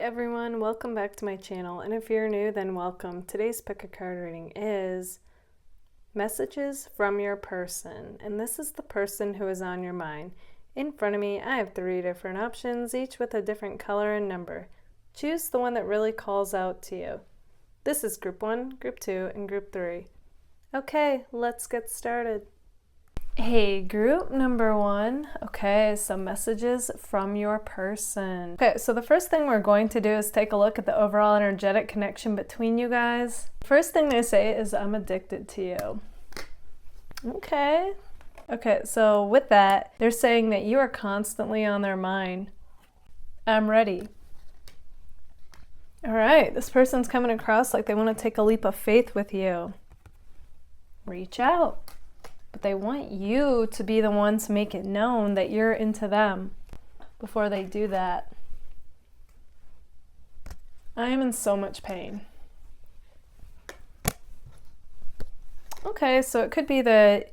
everyone, welcome back to my channel, and if you're new, then welcome. Today's pick a card reading is messages from your person, and this is the person who is on your mind. In front of me, I have 3 different options, each with a different color and number. Choose the one that really calls out to you. This is group 1, group 2, and group 3. Okay, let's get started. Hey, group number 1. Okay, so messages from your person. Okay, so the first thing we're going to do is take a look at the overall energetic connection between you guys. First thing they say is, I'm addicted to you. Okay. Okay, so with that, they're saying that you are constantly on their mind. I'm ready. All right, this person's coming across like they want to take a leap of faith with you. Reach out. But they want you to be the one to make it known that you're into them before they do that. I am in so much pain. Okay, so it could be that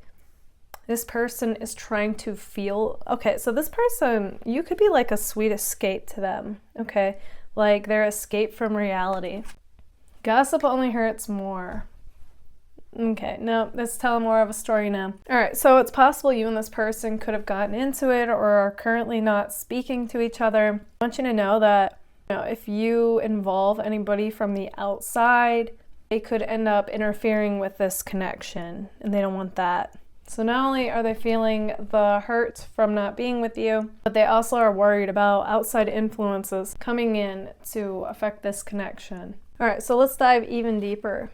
this person is trying to feel... Okay, so this person, you could be like a sweet escape to them. Okay, like their escape from reality. Gossip only hurts more. Okay, no, let's tell more of a story now. All right, so it's possible you and this person could have gotten into it or are currently not speaking to each other. I want you to know that, if you involve anybody from the outside, they could end up interfering with this connection, and they don't want that. So not only are they feeling the hurt from not being with you, but they also are worried about outside influences coming in to affect this connection. All right, so let's dive even deeper.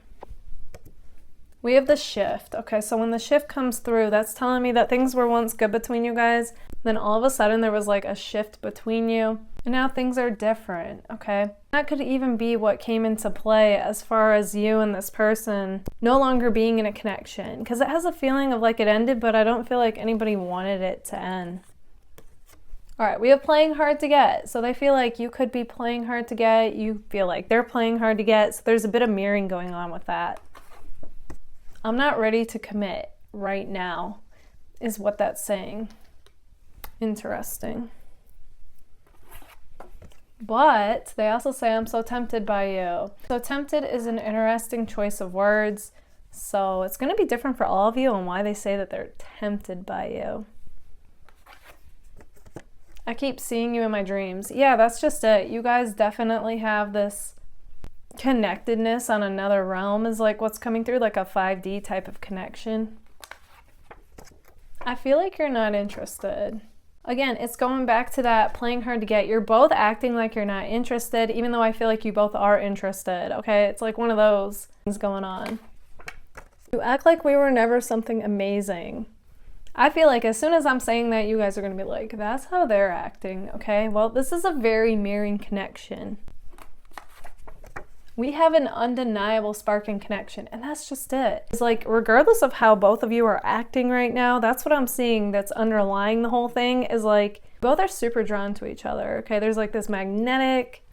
We have the shift. Okay, so when the shift comes through, that's telling me that things were once good between you guys. Then all of a sudden there was like a shift between you. And now things are different, okay? That could even be what came into play as far as you and this person no longer being in a connection. Because it has a feeling of like it ended, but I don't feel like anybody wanted it to end. All right, we have playing hard to get. So they feel like you could be playing hard to get. You feel like they're playing hard to get. So there's a bit of mirroring going on with that. I'm not ready to commit right now, is what that's saying. Interesting. But they also say, I'm so tempted by you. So tempted is an interesting choice of words. So it's going to be different for all of you on why they say that they're tempted by you. I keep seeing you in my dreams. Yeah, that's just it. You guys definitely have this connectedness on another realm is like what's coming through, like a 5D type of connection. I feel like you're not interested. Again, it's going back to that playing hard to get. You're both acting like you're not interested, even though I feel like you both are interested, okay? It's like one of those things going on. You act like we were never something amazing. I feel like as soon as I'm saying that, you guys are going to be like, that's how they're acting, okay? Well, this is a very mirroring connection. We have an undeniable sparking connection, and that's just it. It's like, regardless of how both of you are acting right now, that's what I'm seeing that's underlying the whole thing is like, both are super drawn to each other, okay? There's like this magnetic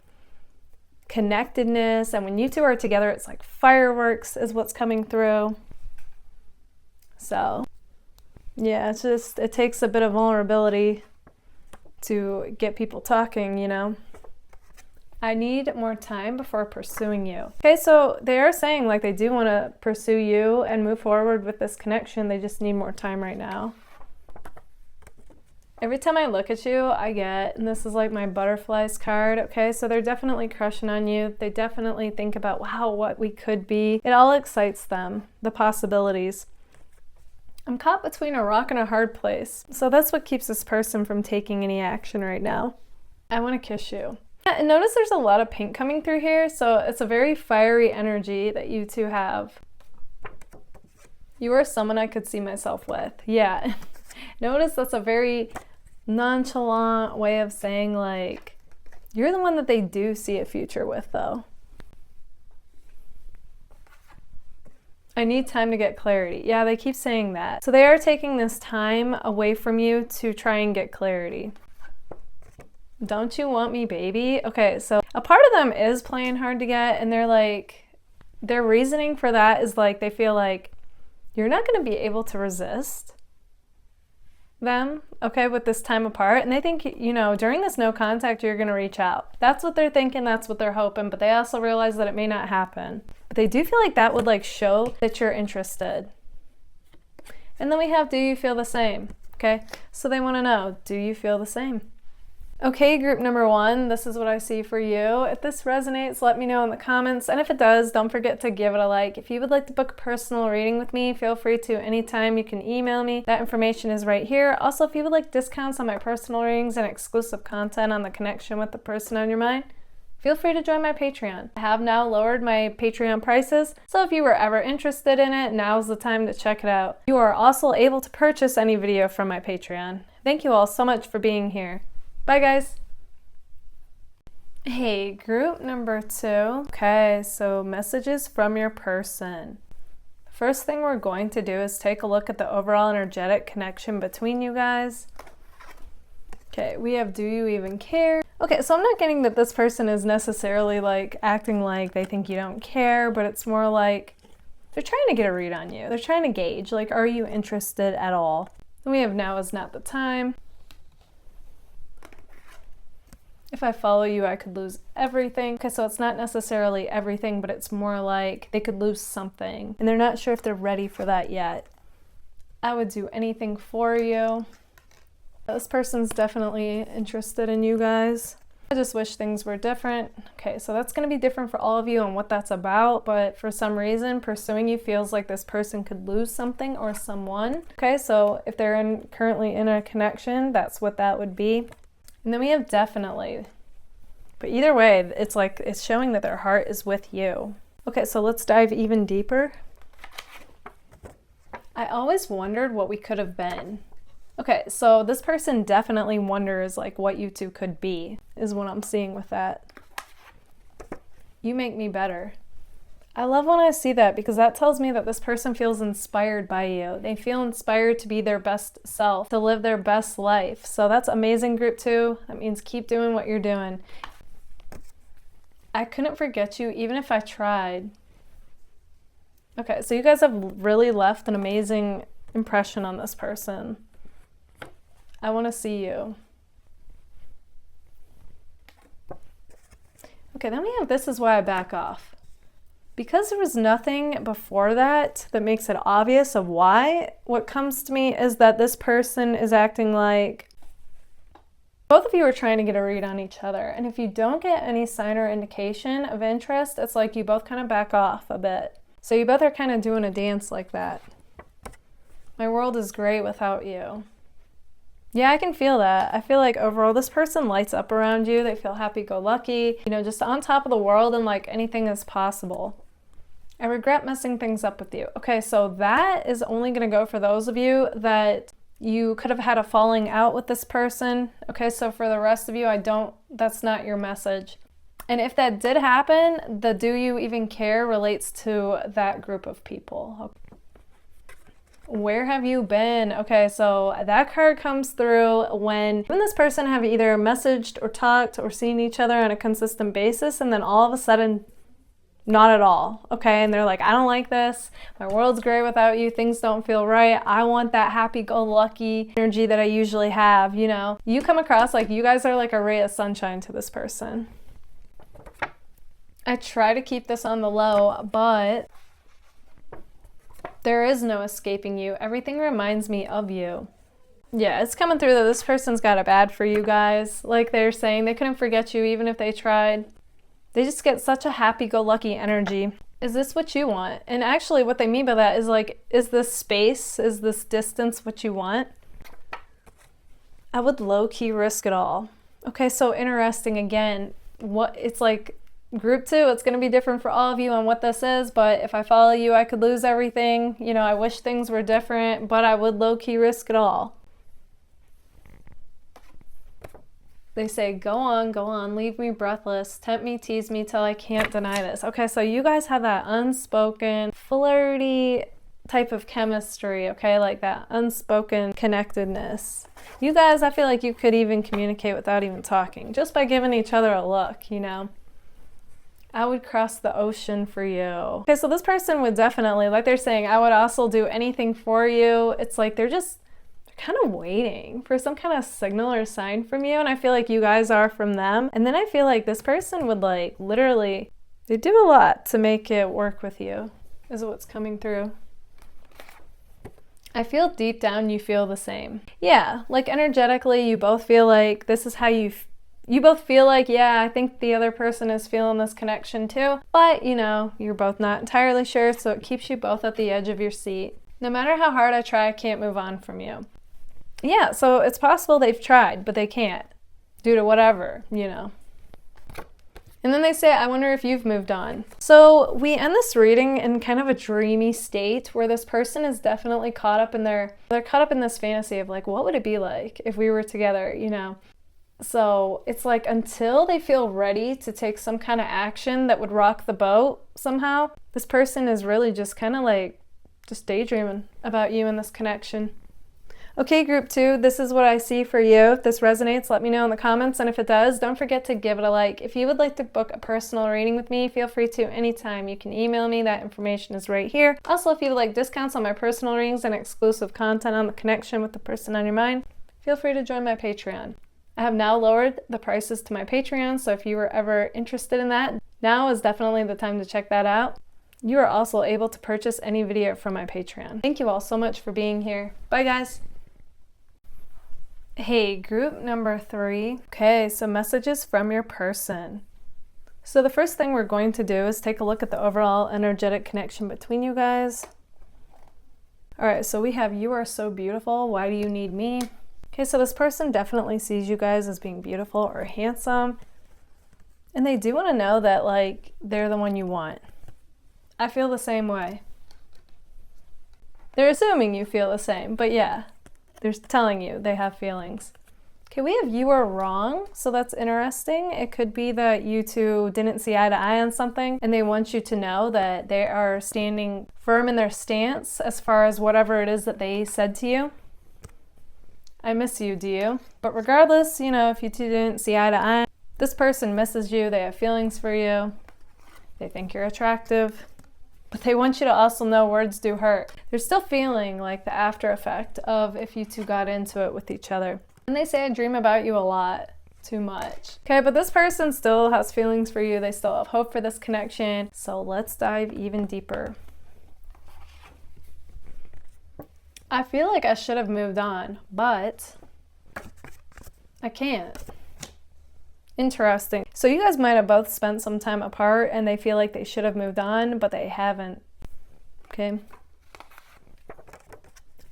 connectedness, and when you two are together, it's like fireworks is what's coming through. So, yeah, it's just, it takes a bit of vulnerability to get people talking, you know? I need more time before pursuing you. Okay, so they are saying like they do want to pursue you and move forward with this connection. They just need more time right now. Every time I look at you, I get, and this is like my butterflies card, okay? So they're definitely crushing on you. They definitely think about, wow, what we could be. It all excites them, the possibilities. I'm caught between a rock and a hard place. So that's what keeps this person from taking any action right now. I want to kiss you. Yeah, and notice there's a lot of pink coming through here, so it's a very fiery energy that you two have. You are someone I could see myself with. Yeah. Notice that's a very nonchalant way of saying like, you're the one that they do see a future with though. I need time to get clarity. Yeah, they keep saying that. So they are taking this time away from you to try and get clarity. Don't you want me, baby? Okay, so a part of them is playing hard to get, and they're like, their reasoning for that is like, they feel like you're not going to be able to resist. them, okay, with this time apart. And they think, you know, during this no contact, you're going to reach out. That's what they're thinking. That's what they're hoping. But they also realize that it may not happen. But they do feel like that would like show that you're interested. And then we have, do you feel the same? Okay, so they want to know, do you feel the same? Okay, group number 1, this is what I see for you. If this resonates, let me know in the comments. And if it does, don't forget to give it a like. If you would like to book a personal reading with me, feel free to anytime. You can email me. That information is right here. Also, if you would like discounts on my personal readings and exclusive content on the connection with the person on your mind, feel free to join my Patreon. I have now lowered my Patreon prices, so if you were ever interested in it, now's the time to check it out. You are also able to purchase any video from my Patreon. Thank you all so much for being here. Bye, guys. Hey, group number 2. Okay, so messages from your person. The first thing we're going to do is take a look at the overall energetic connection between you guys. Okay, we have, do you even care? Okay, so I'm not getting that this person is necessarily like acting like they think you don't care, but it's more like they're trying to get a read on you. They're trying to gauge, like, are you interested at all? And we have, now is not the time. If I follow you, I could lose everything. Okay, so it's not necessarily everything, but it's more like they could lose something and they're not sure if they're ready for that yet. I would do anything for you. This person's definitely interested in you guys. I just wish things were different. Okay, so that's going to be different for all of you and what that's about, but for some reason, pursuing you feels like this person could lose something or someone. Okay, so if they're currently in a connection, that's what that would be. And then we have definitely. But either way, it's like it's showing that their heart is with you. Okay, so let's dive even deeper. I always wondered what we could have been. Okay, so this person definitely wonders like what you two could be, is what I'm seeing with that. You make me better. I love when I see that because that tells me that this person feels inspired by you. They feel inspired to be their best self, to live their best life. So that's amazing, group 2. That means keep doing what you're doing. I couldn't forget you even if I tried. Okay, so you guys have really left an amazing impression on this person. I want to see you. Okay, then we have, this is why I back off. Because there was nothing before that makes it obvious of why, what comes to me is that this person is acting like both of you are trying to get a read on each other. And if you don't get any sign or indication of interest, it's like you both kind of back off a bit. So you both are kind of doing a dance like that. My world is great without you. Yeah, I can feel that. I feel like overall this person lights up around you. They feel happy-go-lucky, you know, just on top of the world and like anything is possible. I regret messing things up with you. Okay, so that is only going to go for those of you that you could have had a falling out with this person. Okay, so for the rest of you, that's not your message. And if that did happen, the do you even care relates to that group of people. Okay. Where have you been? Okay, so that card comes through when you and this person have either messaged or talked or seen each other on a consistent basis, and then all of a sudden, not at all. Okay, and they're like, I don't like this. My world's great without you. Things don't feel right. I want that happy-go-lucky energy that I usually have, you know. You come across like you guys are like a ray of sunshine to this person. I try to keep this on the low, but there is no escaping you. Everything reminds me of you. Yeah, it's coming through that this person's got it bad for you guys. Like they're saying, they couldn't forget you even if they tried. They just get such a happy-go-lucky energy. Is this what you want? And actually what they mean by that is like, is this space, is this distance what you want? I would low-key risk it all. Okay, so interesting again. What it's like, group 2, it's going to be different for all of you on what this is, but if I follow you, I could lose everything. You know, I wish things were different, but I would low-key risk it all. They say, go on, leave me breathless, tempt me, tease me till I can't deny this. Okay, so you guys have that unspoken, flirty type of chemistry, okay? Like that unspoken connectedness. You guys, I feel like you could even communicate without even talking, just by giving each other a look, you know? I would cross the ocean for you. Okay, so this person would definitely, like they're saying, I would also do anything for you. It's like they're kind of waiting for some kind of signal or sign from you, and I feel like you guys are from them. And then I feel like this person would like literally, they do a lot to make it work with you, is what's coming through. I feel deep down you feel the same. Yeah, like energetically you both feel like this is how you both feel like, yeah, I think the other person is feeling this connection too, but you know, you're both not entirely sure, so it keeps you both at the edge of your seat. No matter how hard I try, I can't move on from you. Yeah, so it's possible they've tried, but they can't due to whatever, you know. And then they say, I wonder if you've moved on. So we end this reading in kind of a dreamy state where this person is definitely caught up in they're caught up in this fantasy of like, what would it be like if we were together, you know? So it's like until they feel ready to take some kind of action that would rock the boat somehow, this person is really just kind of like just daydreaming about you and this connection. Okay, group 2, this is what I see for you. If this resonates, let me know in the comments, and if it does, don't forget to give it a like. If you would like to book a personal reading with me, feel free to anytime. You can email me, that information is right here. Also, if you would like discounts on my personal readings and exclusive content on the connection with the person on your mind, feel free to join my Patreon. I have now lowered the prices to my Patreon, so if you were ever interested in that, now is definitely the time to check that out. You are also able to purchase any video from my Patreon. Thank you all so much for being here. Bye, guys. Hey, group number 3. Okay, so messages from your person. So the first thing we're going to do is take a look at the overall energetic connection between you guys. All right, so we have, you are so beautiful. Why do you need me? Okay, so this person definitely sees you guys as being beautiful or handsome. And they do want to know that, like, they're the one you want. I feel the same way. They're assuming you feel the same, but yeah. They're telling you they have feelings. Okay, we have you are wrong, so that's interesting. It could be that you two didn't see eye to eye on something, and they want you to know that they are standing firm in their stance as far as whatever it is that they said to you. I miss you, do you? But regardless, you know, if you two didn't see eye to eye, this person misses you, they have feelings for you, they think you're attractive. But they want you to also know words do hurt. They're still feeling like the after effect of if you two got into it with each other. And they say, I dream about you a lot, too much. Okay, but this person still has feelings for you. They still have hope for this connection. So let's dive even deeper. I feel like I should have moved on, but I can't. Interesting. So you guys might have both spent some time apart and they feel like they should have moved on, but they haven't. Okay.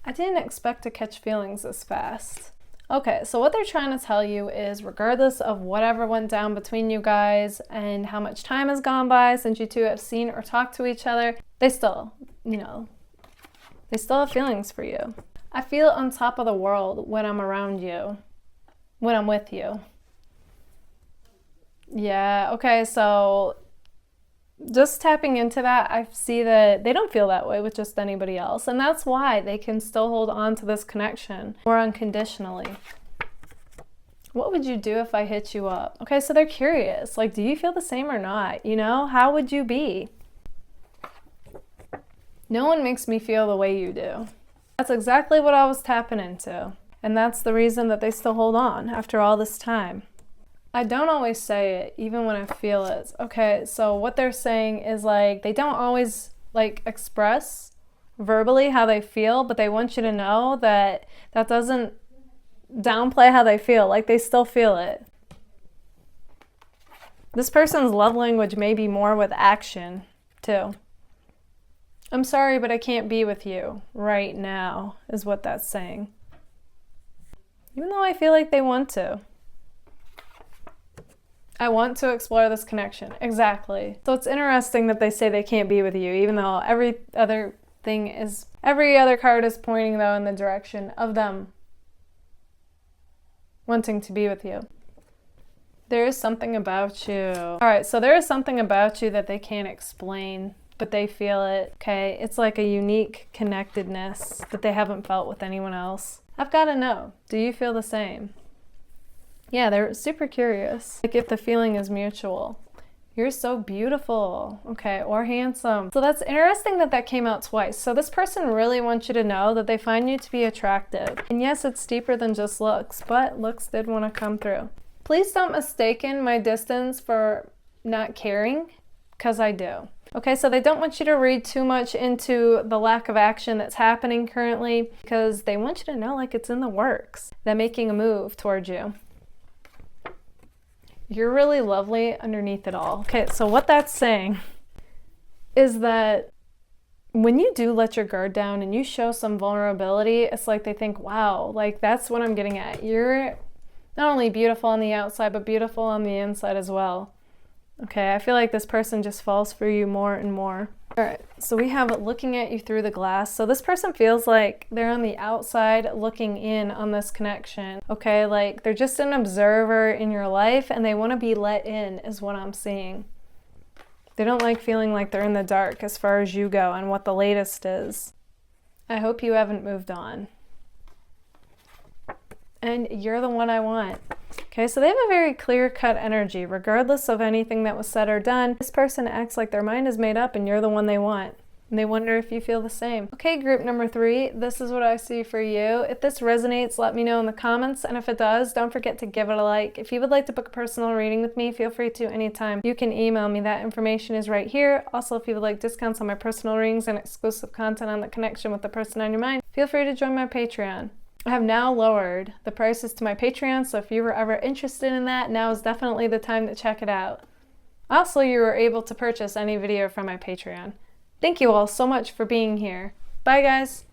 I didn't expect to catch feelings this fast. Okay, so what they're trying to tell you is regardless of whatever went down between you guys and how much time has gone by since you two have seen or talked to each other, they still, you know, they still have feelings for you. I feel on top of the world when I'm around you, when I'm with you. Yeah, okay, so just tapping into that, I see that they don't feel that way with just anybody else. And that's why they can still hold on to this connection more unconditionally. What would you do if I hit you up? Okay, so they're curious. Like, do you feel the same or not? You know, how would you be? No one makes me feel the way you do. That's exactly what I was tapping into. And that's the reason that they still hold on after all this time. I don't always say it, even when I feel it. Okay, so what they're saying is like, they don't always like express verbally how they feel, but they want you to know that that doesn't downplay how they feel. Like, they still feel it. This person's love language may be more with action, too. I'm sorry, but I can't be with you right now, is what that's saying. Even though I feel like they want to. I want to explore this connection. Exactly. So it's interesting that they say they can't be with you, even though every other card is pointing though in the direction of them wanting to be with you. There is something about you. All right, so there is something about you that they can't explain, but they feel it, okay? It's like a unique connectedness that they haven't felt with anyone else. I've got to know, do you feel the same? Yeah, they're super curious. Like if the feeling is mutual. You're so beautiful, okay, or handsome. So that's interesting that that came out twice. So this person really wants you to know that they find you to be attractive. And yes, it's deeper than just looks, but looks did want to come through. Please don't mistaken my distance for not caring, because I do. Okay, so they don't want you to read too much into the lack of action that's happening currently, because they want you to know like it's in the works. They're making a move towards you. You're really lovely underneath it all. Okay, so what that's saying is that when you do let your guard down and you show some vulnerability, it's like they think, wow, like that's what I'm getting at. You're not only beautiful on the outside, but beautiful on the inside as well. Okay, I feel like this person just falls for you more and more. All right, so we have looking at you through the glass. So this person feels like they're on the outside looking in on this connection. Okay, like they're just an observer in your life and they want to be let in is what I'm seeing. They don't like feeling like they're in the dark as far as you go and what the latest is. I hope you haven't moved on. And you're the one I want. Okay, so they have a very clear-cut energy, regardless of anything that was said or done. This person acts like their mind is made up and you're the one they want. And they wonder if you feel the same. Okay, group number 3, this is what I see for you. If this resonates, let me know in the comments. And if it does, don't forget to give it a like. If you would like to book a personal reading with me, feel free to anytime. You can email me. That information is right here. Also, if you would like discounts on my personal readings and exclusive content on the connection with the person on your mind, feel free to join my Patreon. I have now lowered the prices to my Patreon, so if you were ever interested in that, now is definitely the time to check it out. Also, you were able to purchase any video from my Patreon. Thank you all so much for being here. Bye, guys!